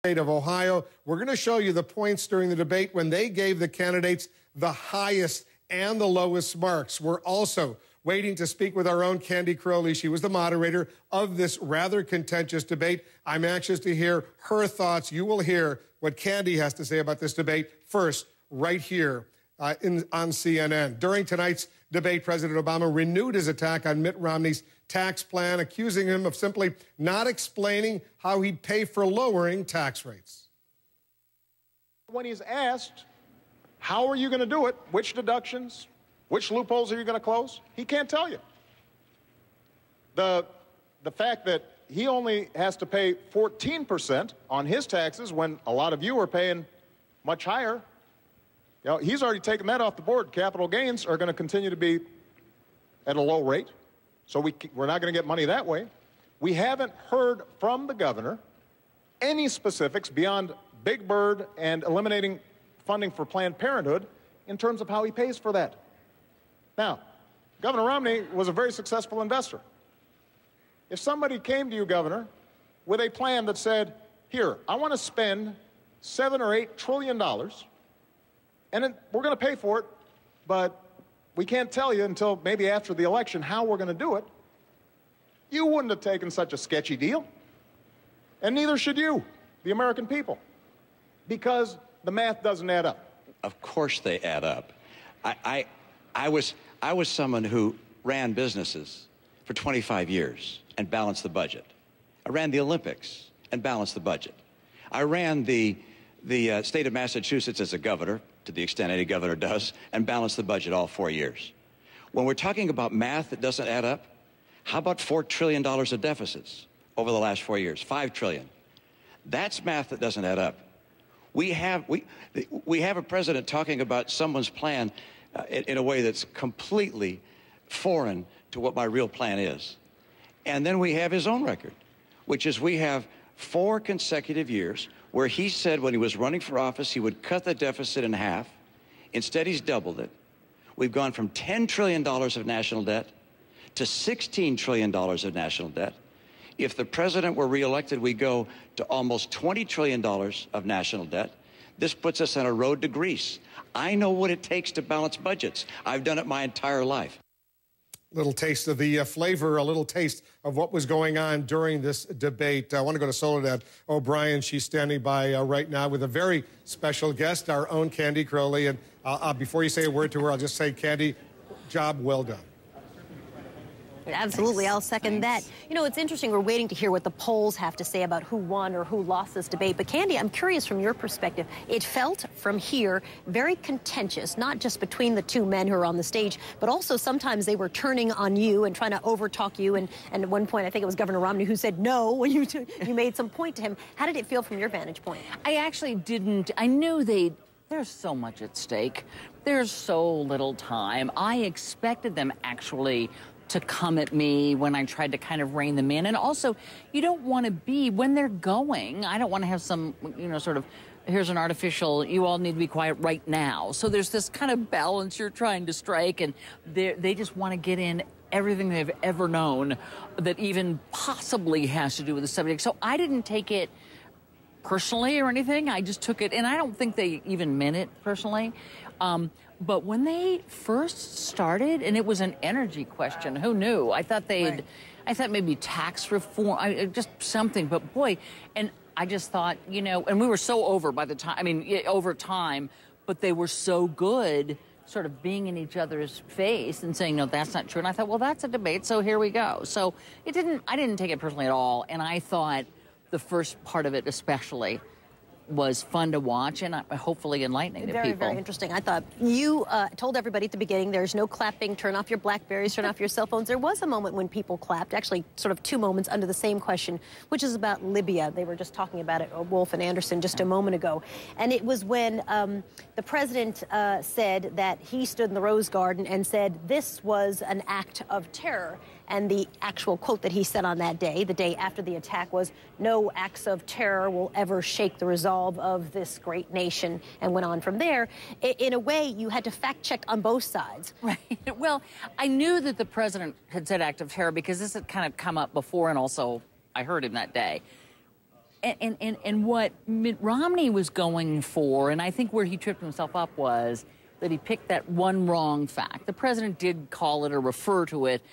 state of Ohio. We're going to show you the points during the debate when they gave the candidates the highest and the lowest marks. We're also waiting to speak with our own Candy Crowley. She was the moderator of this rather contentious debate. I'm anxious to hear her thoughts. You will hear what Candy has to say about this debate first, right here on CNN. During tonight's debate, President Obama renewed his attack on Mitt Romney's tax plan, accusing him of simply not explaining how he'd pay for lowering tax rates. When he's asked, how are you going to do it? Which deductions? Which loopholes are you going to close? He can't tell you. The fact that he only has to pay 14% on his taxes when a lot of you are paying much higher, you know, he's already taken that off the board. Capital gains are going to continue to be at a low rate, so we're not going to get money that way. We haven't heard from the governor any specifics beyond Big Bird and eliminating funding for Planned Parenthood in terms of how he pays for that. Now, Governor Romney was a very successful investor. If somebody came to you, Governor, with a plan that said, here, I want to spend $7 or $8 trillion, and we're going to pay for it, but we can't tell you until maybe after the election how we're going to do it, you wouldn't have taken such a sketchy deal. And neither should you, the American people, because the math doesn't add up. Of course they add up. I was someone who ran businesses for 25 years and balanced the budget. I ran the Olympics and balanced the budget. I ran the state of Massachusetts as a governor, to the extent any governor does, and balanced the budget all 4 years. When we're talking about math that doesn't add up, how about $4 trillion of deficits over the last 4 years? $5 trillion. That's math that doesn't add up. We have a president talking about someone's plan in a way that's completely foreign to what my real plan is. And then we have his own record, which is we have 4 consecutive years where he said when he was running for office he would cut the deficit in half. Instead, he's doubled it. We've gone from $10 trillion of national debt to $16 trillion of national debt. If the president were reelected, we go to almost $20 trillion of national debt. This puts us on a road to Greece. I know what it takes to balance budgets. I've done it my entire life. Little taste of the flavor, a little taste of what was going on during this debate. I want to go to Soledad O'Brien. She's standing by right now with a very special guest, our own Candy Crowley. And before you say a word to her, I'll just say, Candy, job well done. Absolutely, I'll second that. You know, it's interesting, we're waiting to hear what the polls have to say about who won or who lost this debate. But Candy, I'm curious from your perspective, it felt from here very contentious, not just between the two men who are on the stage, but also sometimes they were turning on you and trying to overtalk you. And at one point, I think it was Governor Romney who said no when you made some point to him. How did it feel from your vantage point? I actually didn't. I knew there's so much at stake. There's so little time. I expected them actually to come at me when I tried to kind of rein them in. And also, you don't want to be, when they're going, I don't want to have some, you know, sort of, here's an artificial, you all need to be quiet right now. So there's this kind of balance you're trying to strike, and they just want to get in everything they've ever known that even possibly has to do with the subject. So I didn't take it personally or anything. I just took it, and I don't think they even meant it personally. But when they first started, and it was an energy question, who knew? I thought I thought maybe tax reform, just something, but boy, and I just thought, you know, and we were so over by the time, I mean, over time, but they were so good sort of being in each other's face and saying, no, that's not true. And I thought, well, that's a debate, so here we go. So I didn't take it personally at all, and I thought the first part of it especially was fun to watch and hopefully enlightening to people. Very interesting. I thought you told everybody at the beginning there's no clapping, turn off your Blackberries, turn off your cell phones. There was a moment when people clapped, actually sort of 2 moments under the same question, which is about Libya. They were just talking about it, Wolf and Anderson, just a moment ago. And it was when the president said that he stood in the Rose Garden and said this was an act of terror. And the actual quote that he said on that day, the day after the attack, was, no acts of terror will ever shake the resolve of this great nation, and went on from there. In a way, you had to fact check on both sides. Right. Well, I knew that the president had said act of terror because this had kind of come up before, and also I heard him that day. and what Mitt Romney was going for, and I think where he tripped himself up was that he picked that one wrong fact. The president did call it or refer to it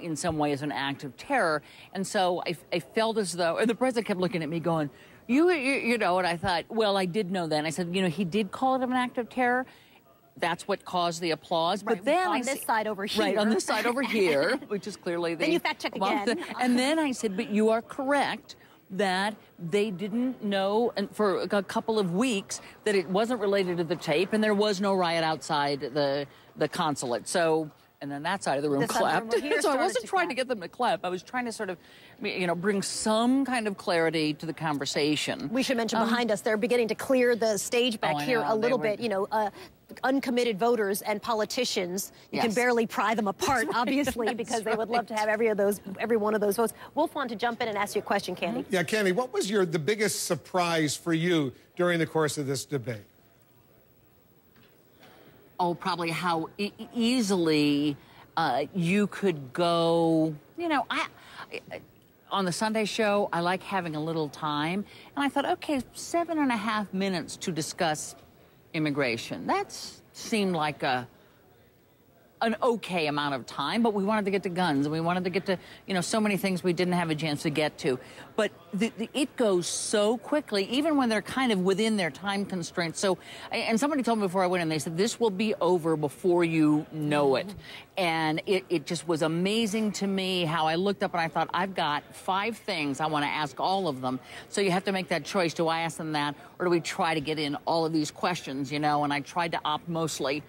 in some way as an act of terror. And so I felt as though, and the president kept looking at me going, you know, and I thought, well, I did know that. And I said, you know, he did call it an act of terror. That's what caused the applause. Right, but then on this side over here. Right, on this side over here, which is clearly the... Then you fact check again. And then I said, but you are correct that they didn't know for a couple of weeks that it wasn't related to the tape, and there was no riot outside the consulate. So, and then that side of the room clapped. So I wasn't trying to get them to clap. I was trying to sort of, you know, bring some kind of clarity to the conversation. We should mention behind us, they're beginning to clear the stage back here a little bit. You know, uncommitted voters and politicians, you can barely pry them apart, obviously, because they would love to have every one of those votes. Wolf wanted to jump in and ask you a question, Candy. Yeah, Candy, what was the biggest surprise for you during the course of this debate? Oh, probably how easily you could go, you know, on the Sunday show, I like having a little time. And I thought, okay, 7.5 minutes to discuss immigration. That seemed like an okay amount of time, but we wanted to get to guns, and we wanted to get to, you know, so many things we didn't have a chance to get to. But it goes so quickly, even when they're kind of within their time constraints. So, and somebody told me before I went in, they said, this will be over before you know it. And it just was amazing to me how I looked up and I thought, I've got 5 things I want to ask all of them. So you have to make that choice. Do I ask them that, or do we try to get in all of these questions, you know? And I tried to opt mostly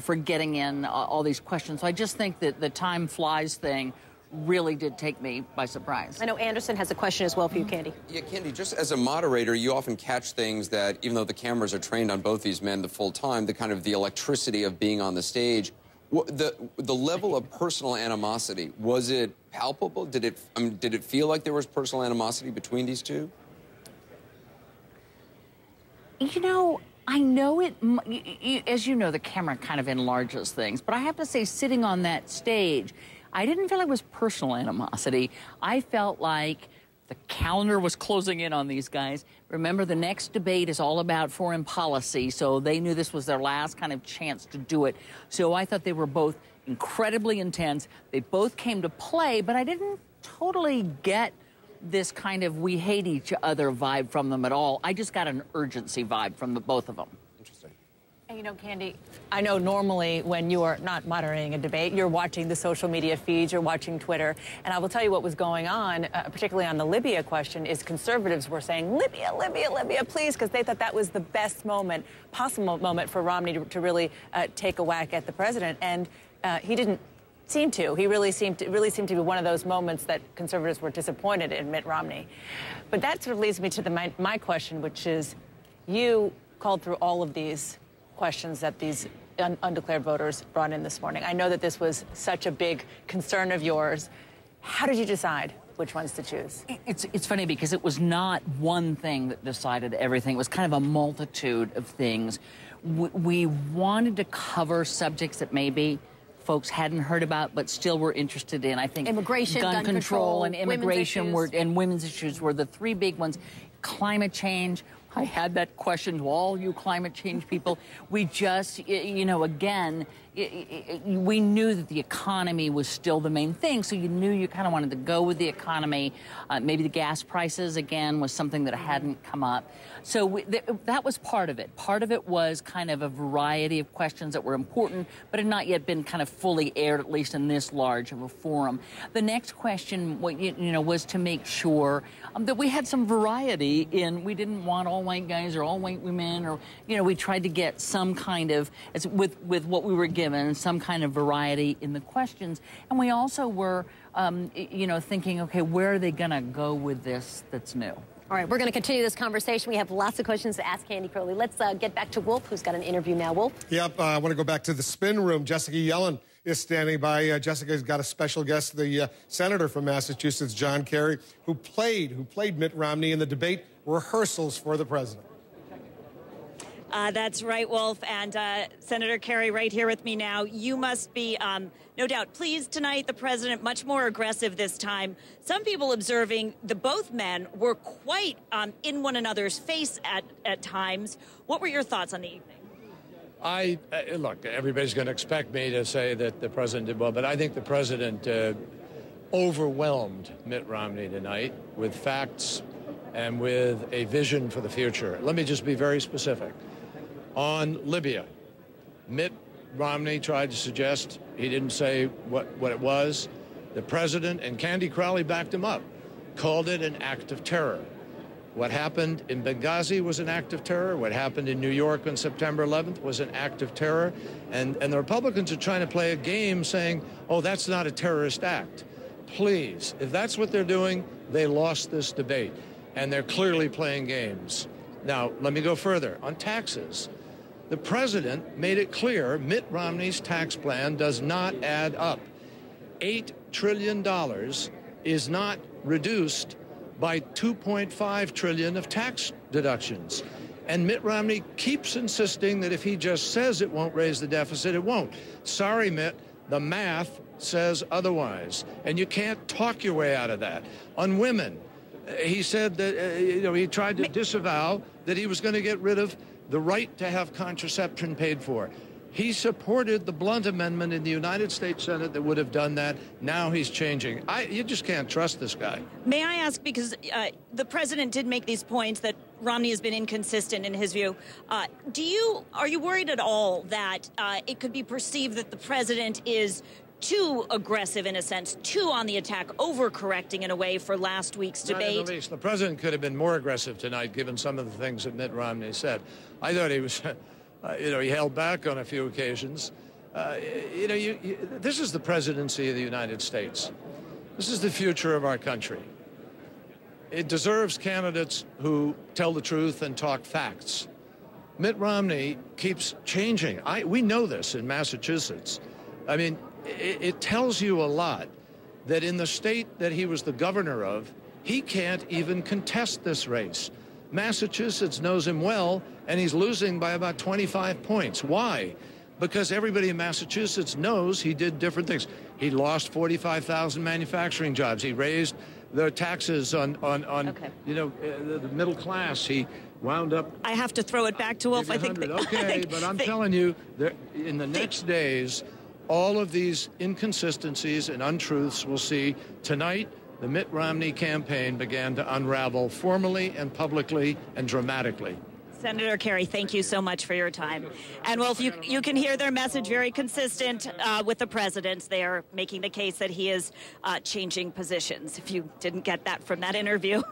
for getting in all these questions. So I just think that the time flies thing really did take me by surprise. I know Anderson has a question as well for you, Candy. Yeah, Candy, just as a moderator, you often catch things that, even though the cameras are trained on both these men the full time, the kind of the electricity of being on the stage, the level of personal animosity, was it palpable? Did it feel like there was personal animosity between these two? You know, I know it, as you know, the camera kind of enlarges things, but I have to say, sitting on that stage, I didn't feel like it was personal animosity. I felt like the calendar was closing in on these guys. Remember, the next debate is all about foreign policy, so they knew this was their last kind of chance to do it. So I thought they were both incredibly intense. They both came to play, but I didn't totally get this kind of we hate each other vibe from them at all. I just got an urgency vibe from both of them. Interesting. And you know, Candy, I know normally when you are not moderating a debate, you're watching the social media feeds, you're watching Twitter. And I will tell you what was going on, particularly on the Libya question, is conservatives were saying, Libya, Libya, Libya, please, because they thought that was the best moment, possible moment for Romney to really take a whack at the president. And he didn't seem to. He really seemed to be one of those moments that conservatives were disappointed in Mitt Romney. But that sort of leads me to my question, which is, you called through all of these questions that these undeclared voters brought in this morning. I know that this was such a big concern of yours. How did you decide which ones to choose? It's funny because it was not one thing that decided everything. It was kind of a multitude of things. We wanted to cover subjects that maybe folks hadn't heard about but still were interested in. I think immigration, gun control, and immigration women's issues were the 3 big ones. Climate change. I had that question to all you climate change people. We just, you know, again, we knew that the economy was still the main thing, so you knew you kind of wanted to go with the economy. Maybe the gas prices, again, was something that hadn't come up. So that was part of it. Part of it was kind of a variety of questions that were important, but had not yet been kind of fully aired, at least in this large of a forum. The next question, was to make sure that we had some variety in. We didn't want all white guys or all white women, or, you know, we tried to get some kind of, with what we were given, some kind of variety in the questions. And we also were, thinking, okay, where are they going to go with this that's new? All right, we're going to continue this conversation. We have lots of questions to ask Candy Crowley. Let's get back to Wolf, who's got an interview now. Wolf? Yep, I want to go back to the spin room. Jessica Yellen is standing by. Jessica's got a special guest, the senator from Massachusetts, John Kerry, who played Mitt Romney in the debate rehearsals for the president. That's right, Wolf. And Senator Kerry right here with me now. You must be, no doubt, pleased tonight. The president much more aggressive this time. Some people observing both men were quite in one another's face at times. What were your thoughts on the evening? Look, everybody's going to expect me to say that the president did well, but I think the president overwhelmed Mitt Romney tonight with facts and with a vision for the future. Let me just be very specific. On Libya, Mitt Romney tried to suggest, he didn't say what it was. The president and Candy Crowley backed him up, called it an act of terror. What happened in Benghazi was an act of terror. What happened in New York on September 11th was an act of terror. And the Republicans are trying to play a game saying, oh, that's not a terrorist act. Please, if that's what they're doing, they lost this debate. And they're clearly playing games. Now, let me go further. On taxes, the president made it clear Mitt Romney's tax plan does not add up. $8 trillion is not reduced by $2.5 trillion of tax deductions. And Mitt Romney keeps insisting that if he just says it won't raise the deficit, it won't. Sorry, Mitt, the math says otherwise. And you can't talk your way out of that. On women, he said that, he tried to disavow that he was going to get rid of the right to have contraception paid for. He supported the Blunt Amendment in the United States Senate that would have done that. Now he's changing. You just can't trust this guy. May I ask, because the president did make these points that Romney has been inconsistent in his view. Are you worried at all that it could be perceived that the president is too aggressive, in a sense, too on the attack, overcorrecting in a way for last week's debate? Not in the least. The president could have been more aggressive tonight, given some of the things that Mitt Romney said. I thought he was... he held back on a few occasions. This is the presidency of the United States. This is the future of our country. It deserves candidates who tell the truth and talk facts. Mitt Romney keeps changing. We know this in Massachusetts. I mean, it tells you a lot that in the state that he was the governor of, he can't even contest this race. Massachusetts knows him well, and he's losing by about 25 points. Why? Because everybody in Massachusetts knows he did different things. He lost 45,000 manufacturing jobs. He raised the taxes on the middle class. He wound up... I have to throw it back to Wolf. I think... Okay, but I'm telling you, in the next days, all of these inconsistencies and untruths we'll see tonight. The Mitt Romney campaign began to unravel formally and publicly and dramatically. Senator Kerry, thank you so much for your time. And Wolf, you can hear their message very consistent with the president. They are making the case that he is changing positions. If you didn't get that from that interview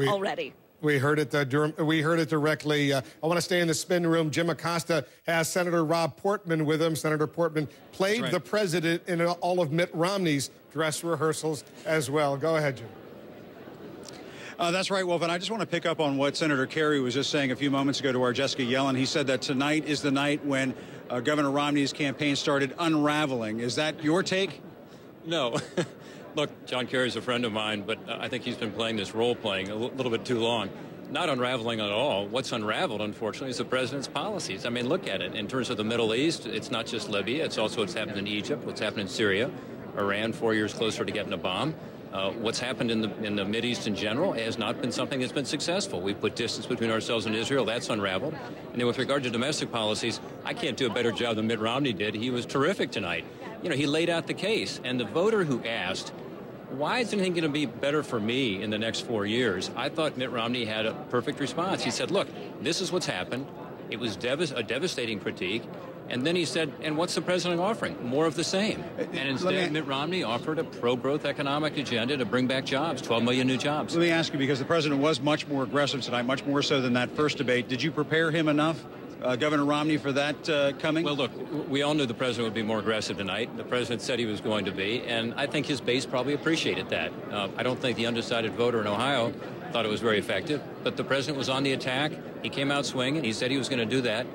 already. We heard it. We heard it directly. I want to stay in the spin room. Jim Acosta has Senator Rob Portman with him. Senator Portman played the president in all of Mitt Romney's dress rehearsals as well. Go ahead, Jim. That's right, Wolf. And I just want to pick up on what Senator Kerry was just saying a few moments ago to our Jessica Yellen. He said that tonight is the night when Governor Romney's campaign started unraveling. Is that your take? No. Look, John Kerry's a friend of mine, but I think he's been playing this role-playing a little bit too long. Not unraveling at all. What's unraveled, unfortunately, is the president's policies. I mean, look at it. In terms of the Middle East, it's not just Libya. It's also what's happened in Egypt, what's happened in Syria, Iran 4 years closer to getting a bomb. What's happened in the Mideast in general has not been something that's been successful. We've put distance between ourselves and Israel. That's unraveled. And then with regard to domestic policies, I can't do a better job than Mitt Romney did. He was terrific tonight. He laid out the case. And the voter who asked, why is anything going to be better for me in the next 4 years? I thought Mitt Romney had a perfect response. He said, look, this is what's happened. It was a devastating critique. And then he said, and what's the president offering? More of the same. And instead, Mitt Romney offered a pro-growth economic agenda to bring back jobs, 12 million new jobs. Let me ask you, because the president was much more aggressive tonight, much more so than that first debate. Did you prepare him enough, Governor Romney, for that coming? Well, look, we all knew the president would be more aggressive tonight. The president said he was going to be, and I think his base probably appreciated that. I don't think the undecided voter in Ohio thought it was very effective, but the president was on the attack. He came out swinging. He said he was going to do that.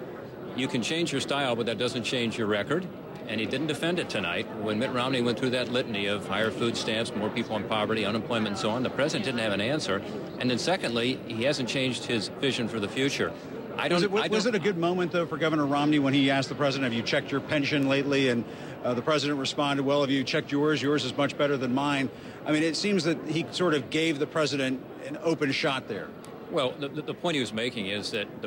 You can change your style, but that doesn't change your record. And he didn't defend it tonight. When Mitt Romney went through that litany of higher food stamps, more people in poverty, unemployment, and so on, the president didn't have an answer. And then secondly, he hasn't changed his vision for the future. Was it a good moment, though, for Governor Romney when he asked the president, have you checked your pension lately? And the president responded, well, have you checked yours? Yours is much better than mine. I mean, it seems that he sort of gave the president an open shot there. Well, the point he was making is that the